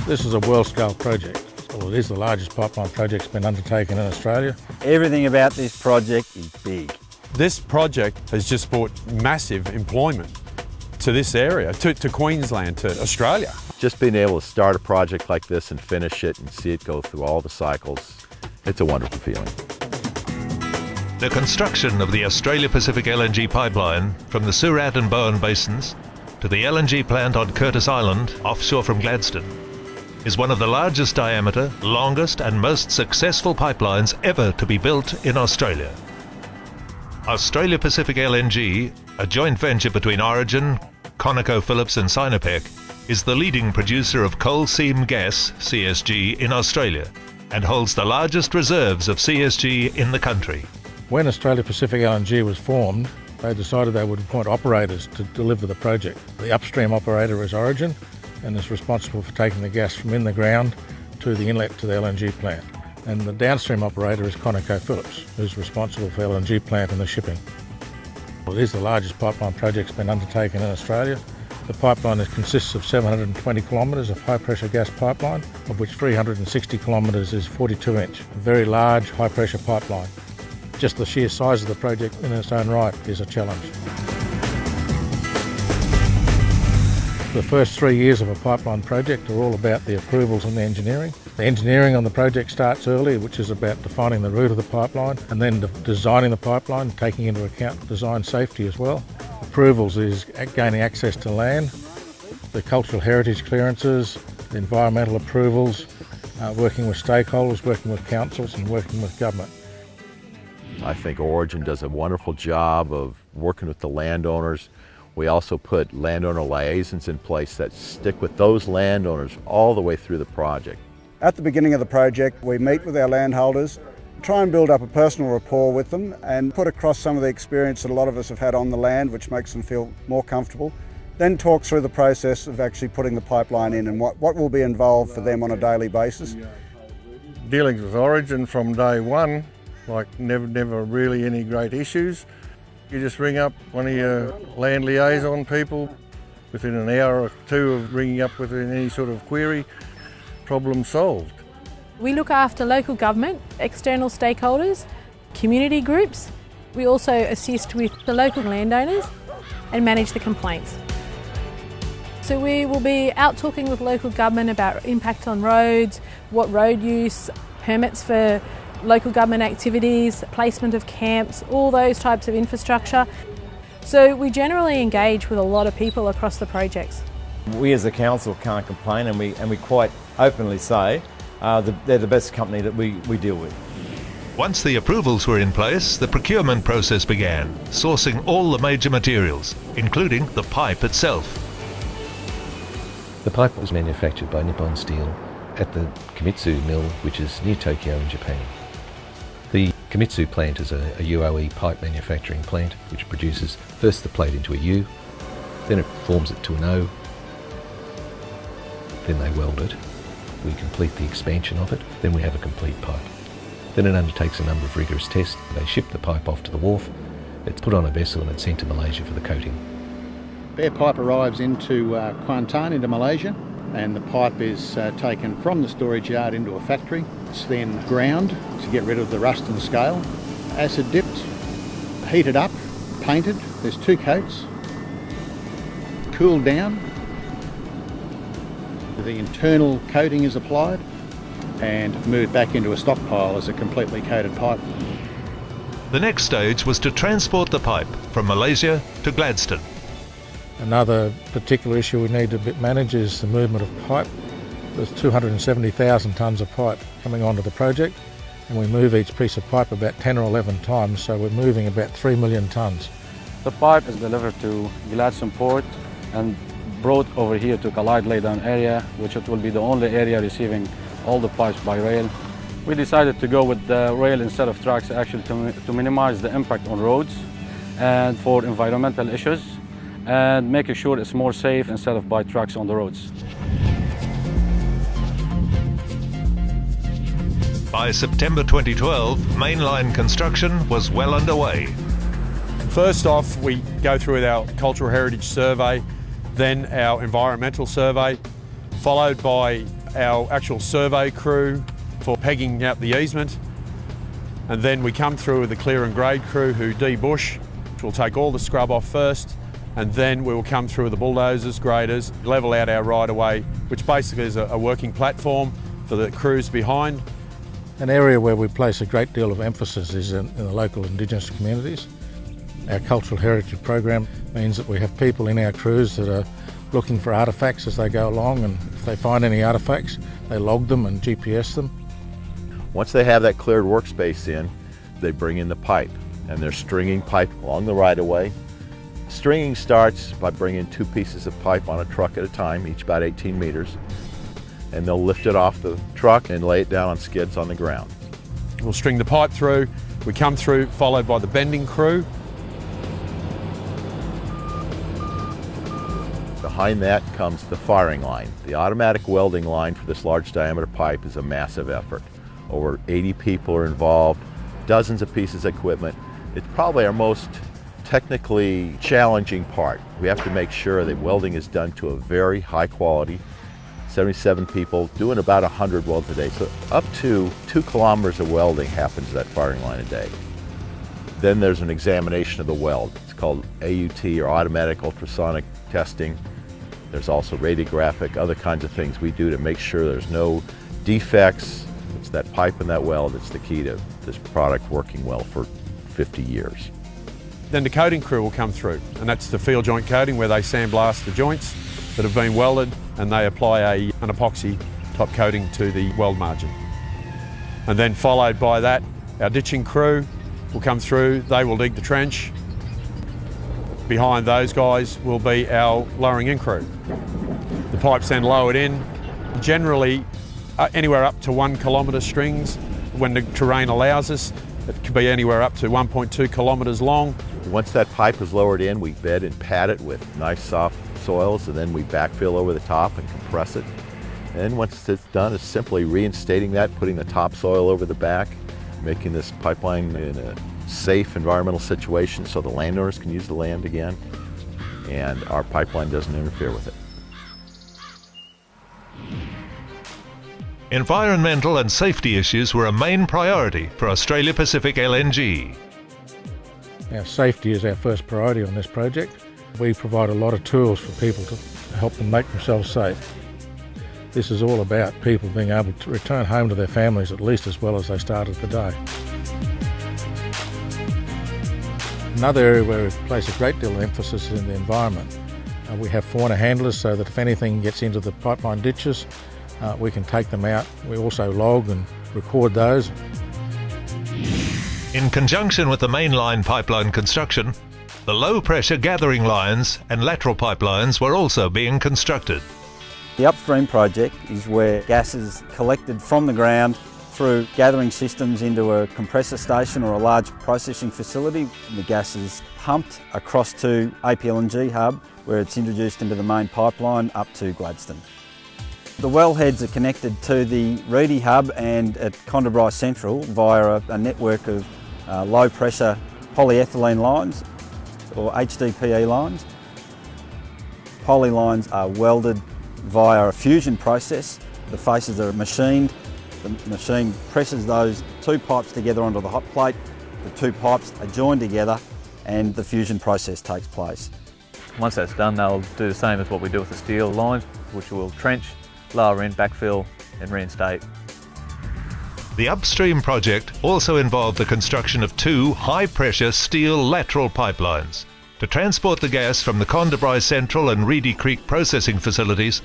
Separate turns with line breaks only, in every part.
This is a world-scale project. Well, it is the largest pipeline project that's been undertaken in Australia.
Everything about this project is big.
This project has just brought massive employment to this area, to Queensland, to Australia.
Just being able to start a project like this and finish it and see it go through all the cycles, it's a wonderful feeling.
The construction of the Australia-Pacific LNG pipeline from the Surat and Bowen basins to the LNG plant on Curtis Island, offshore from Gladstone, is one of the largest diameter, longest and most successful pipelines ever to be built in Australia. Australia-Pacific LNG, a joint venture between Origin, ConocoPhillips and Sinopec, is the leading producer of coal seam gas, CSG, in Australia and holds the largest reserves of CSG in the country.
When Australia Pacific LNG was formed, they decided they would appoint operators to deliver the project. The upstream operator is Origin and is responsible for taking the gas from in the ground to the inlet to the LNG plant. And the downstream operator is ConocoPhillips, who's responsible for the LNG plant and the shipping. Well, it is the largest pipeline project that's been undertaken in Australia. The pipeline consists of 720 kilometres of high-pressure gas pipeline, of which 360 kilometres is 42-inch, a very large high-pressure pipeline. Just the sheer size of the project in its own right is a challenge. The first 3 years of a pipeline project are all about the approvals and the engineering. The engineering on the project starts early, which is about defining the route of the pipeline and then designing the pipeline, taking into account design safety as well. Approvals is gaining access to land, the cultural heritage clearances, the environmental approvals, working with stakeholders, working with councils and working with government.
I think Origin does a wonderful job of working with the landowners. We also put landowner liaisons in place that stick with those landowners all the way through the project.
At the beginning of the project, we meet with our landholders, try and build up a personal rapport with them and put across some of the experience that a lot of us have had on the land, which makes them feel more comfortable. Then talk through the process of actually putting the pipeline in and what will be involved for them on a daily basis.
Dealing with Origin from day one, like never really any great issues. You just ring up one of your land liaison people within an hour or two of ringing up with any sort of query, problem solved.
We look after local government, external stakeholders, community groups. We also assist with the local landowners and manage the complaints. So we will be out talking with local government about impact on roads, what road use, permits for local government activities, placement of camps, all those types of infrastructure. So we generally engage with a lot of people across the projects.
We as a council can't complain, and we quite openly say they're the best company that we deal with.
Once the approvals were in place, the procurement process began, sourcing all the major materials, including the pipe itself.
The pipe was manufactured by Nippon Steel at the Kimitsu mill, which is near Tokyo in Japan. The Kimitsu plant is a UOE pipe manufacturing plant which produces first the plate into a U, then it forms it to an O, then they weld it, we complete the expansion of it, then we have a complete pipe. Then it undertakes a number of rigorous tests. They ship the pipe off to the wharf, it's put on a vessel and it's sent to Malaysia for the coating.
Bare pipe arrives into Kuantan, into Malaysia, and the pipe is taken from the storage yard into a factory. It's then ground to get rid of the rust and scale. Acid dipped, heated up, painted. There's 2 coats. Cooled down. The internal coating is applied and moved back into a stockpile as a completely coated pipe.
The next stage was to transport the pipe from Malaysia to Gladstone.
Another particular issue we need to manage is the movement of pipe. There's 270,000 tonnes of pipe coming onto the project, and we move each piece of pipe about 10 or 11 times, so we're moving about 3 million tonnes.
The pipe is delivered to Gladstone Port and brought over here to Callide laydown area, which it will be the only area receiving all the pipes by rail. We decided to go with the rail instead of trucks, actually to minimize the impact on roads and for environmental issues, and making sure it's more safe instead of by trucks on the roads.
By September 2012, mainline construction was well underway.
First off, we go through with our cultural heritage survey, then our environmental survey, followed by our actual survey crew for pegging out the easement. And then we come through with the clear and grade crew who de-bush, which will take all the scrub off first, and then we will come through with the bulldozers, graders, level out our right-of-way, which basically is a working platform for the crews behind.
An area where we place a great deal of emphasis is in the local Indigenous communities. Our cultural heritage program means that we have people in our crews that are looking for artefacts as they go along, and if they find any artefacts, they log them and GPS them.
Once they have that cleared workspace in, they bring in the pipe, and they're stringing pipe along the right-of-way. Stringing starts by bringing 2 pieces of pipe on a truck at a time, each about 18 meters, and they'll lift it off the truck and lay it down on skids on the ground.
We'll string the pipe through, we come through, followed by the bending crew.
Behind that comes the firing line. The automatic welding line for this large diameter pipe is a massive effort. Over 80 people are involved, dozens of pieces of equipment. It's probably our most technically challenging part. We have to make sure that welding is done to a very high quality. 77 people doing about 100 welds a day. So up to 2 kilometers of welding happens at that firing line a day. Then there's an examination of the weld. It's called AUT, or automatic ultrasonic testing. There's also radiographic, other kinds of things we do to make sure there's no defects. It's that pipe and that weld that's the key to this product working well for 50 years.
Then the coating crew will come through, and that's the field joint coating where they sandblast the joints that have been welded, and they apply an epoxy top coating to the weld margin. And then followed by that, our ditching crew will come through, they will dig the trench. Behind those guys will be our lowering in crew. The pipes then lowered in, generally anywhere up to 1 kilometre strings when the terrain allows us. It could be anywhere up to 1.2 kilometres long.
Once that pipe is lowered in, we bed and pad it with nice soft soils, and then we backfill over the top and compress it. And once it's done, it's simply reinstating that, putting the topsoil over the back, making this pipeline in a safe environmental situation so the landowners can use the land again, and our pipeline doesn't interfere with it.
Environmental and safety issues were a main priority for Australia Pacific LNG.
Our safety is our first priority on this project. We provide a lot of tools for people to help them make themselves safe. This is all about people being able to return home to their families at least as well as they started the day. Another area where we place a great deal of emphasis is in the environment. We have fauna handlers so that if anything gets into the pipeline ditches, we can take them out. We also log and record those.
In conjunction with the mainline pipeline construction, the low-pressure gathering lines and lateral pipelines were also being constructed.
The upstream project is where gas is collected from the ground through gathering systems into a compressor station or a large processing facility. The gas is pumped across to APLNG hub, where it's introduced into the main pipeline up to Gladstone. The wellheads are connected to the Reedy hub and at Condabri Central via a network of low pressure polyethylene lines or HDPE lines. Poly lines are welded via a fusion process. The faces are machined. The machine presses those 2 pipes together onto the hot plate. The 2 pipes are joined together and the fusion process takes place.
Once that's done, they'll do the same as what we do with the steel lines, which will trench, lower in, backfill and reinstate.
The upstream project also involved the construction of 2 high-pressure steel lateral pipelines to transport the gas from the Condabri Central and Reedy Creek processing facilities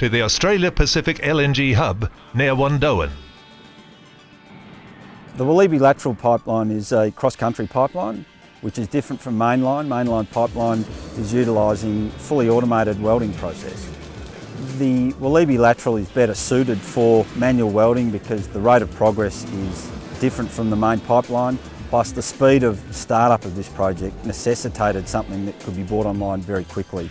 to the Australia Pacific LNG hub near Wandoan.
The Walibi lateral pipeline is a cross-country pipeline, which is different from mainline. Mainline pipeline is utilising fully automated welding process. The Walibi lateral is better suited for manual welding because the rate of progress is different from the main pipeline, plus the speed of startup of this project necessitated something that could be brought online very quickly.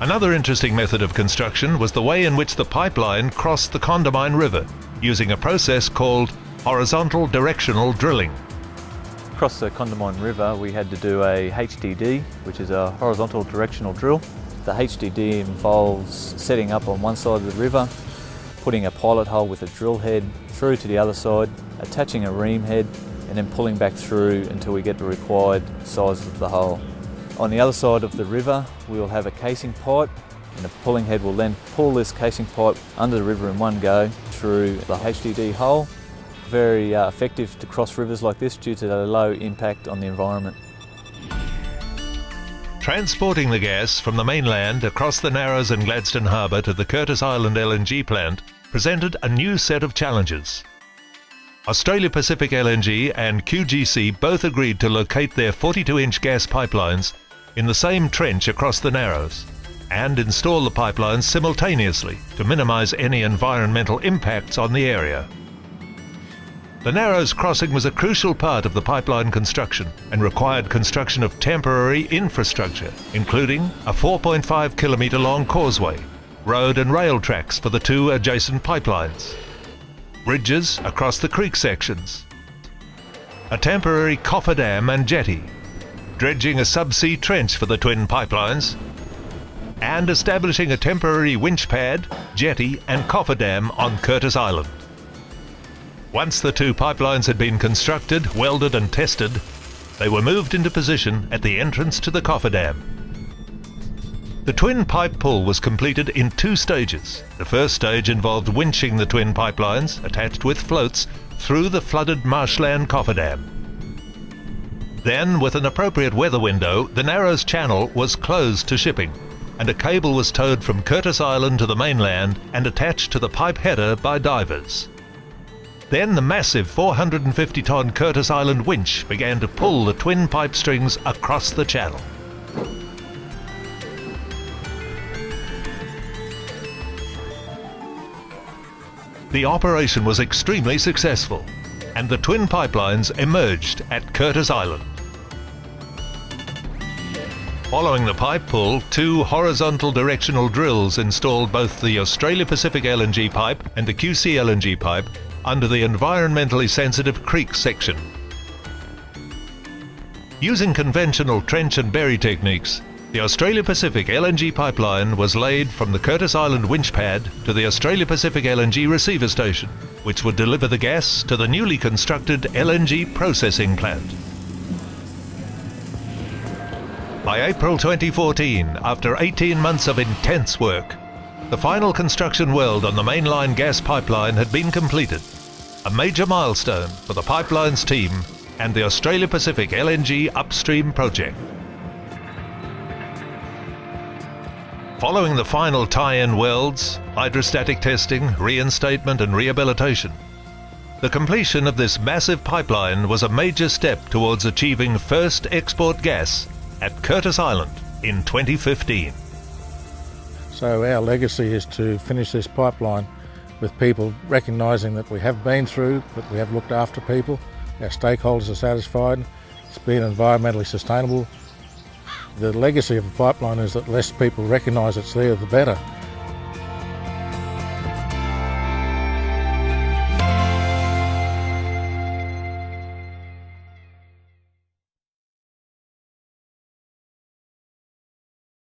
Another interesting method of construction was the way in which the pipeline crossed the Condamine River, using a process called horizontal directional drilling.
Across the Condamine River we had to do a HDD, which is a horizontal directional drill. The HDD involves setting up on one side of the river, putting a pilot hole with a drill head through to the other side, attaching a ream head, and then pulling back through until we get the required size of the hole. On the other side of the river, we will have a casing pipe, and the pulling head will then pull this casing pipe under the river in one go through the HDD hole. Very effective to cross rivers like this due to the low impact on the environment.
Transporting the gas from the mainland across the Narrows and Gladstone Harbour to the Curtis Island LNG plant presented a new set of challenges. Australia Pacific LNG and QGC both agreed to locate their 42-inch gas pipelines in the same trench across the Narrows and install the pipelines simultaneously to minimise any environmental impacts on the area. The Narrows crossing was a crucial part of the pipeline construction and required construction of temporary infrastructure, including a 4.5 kilometre long causeway, road and rail tracks for the two adjacent pipelines, bridges across the creek sections, a temporary cofferdam and jetty, dredging a subsea trench for the twin pipelines, and establishing a temporary winch pad, jetty and cofferdam on Curtis Island. Once the two pipelines had been constructed, welded and tested, they were moved into position at the entrance to the cofferdam. The twin pipe pull was completed in two stages. The first stage involved winching the twin pipelines, attached with floats, through the flooded marshland cofferdam. Then, with an appropriate weather window, the Narrows Channel was closed to shipping, and a cable was towed from Curtis Island to the mainland and attached to the pipe header by divers. Then the massive 450-ton Curtis Island winch began to pull the twin pipe strings across the channel. The operation was extremely successful, and the twin pipelines emerged at Curtis Island. Following the pipe pull, two horizontal directional drills installed both the Australia Pacific LNG pipe and the QC LNG pipe under the environmentally sensitive creek section. Using conventional trench and bury techniques, the Australia Pacific LNG pipeline was laid from the Curtis Island winch pad to the Australia Pacific LNG receiver station, which would deliver the gas to the newly constructed LNG processing plant. By April 2014, after 18 months of intense work, the final construction weld on the mainline gas pipeline had been completed, a major milestone for the pipelines team and the Australia Pacific LNG upstream project. Following the final tie-in welds, hydrostatic testing, reinstatement and rehabilitation, the completion of this massive pipeline was a major step towards achieving first export gas at Curtis Island in 2015.
So our legacy is to finish this pipeline with people recognising that we have been through, that we have looked after people, our stakeholders are satisfied, it's been environmentally sustainable. The legacy of the pipeline is that less people recognise it's there, the better.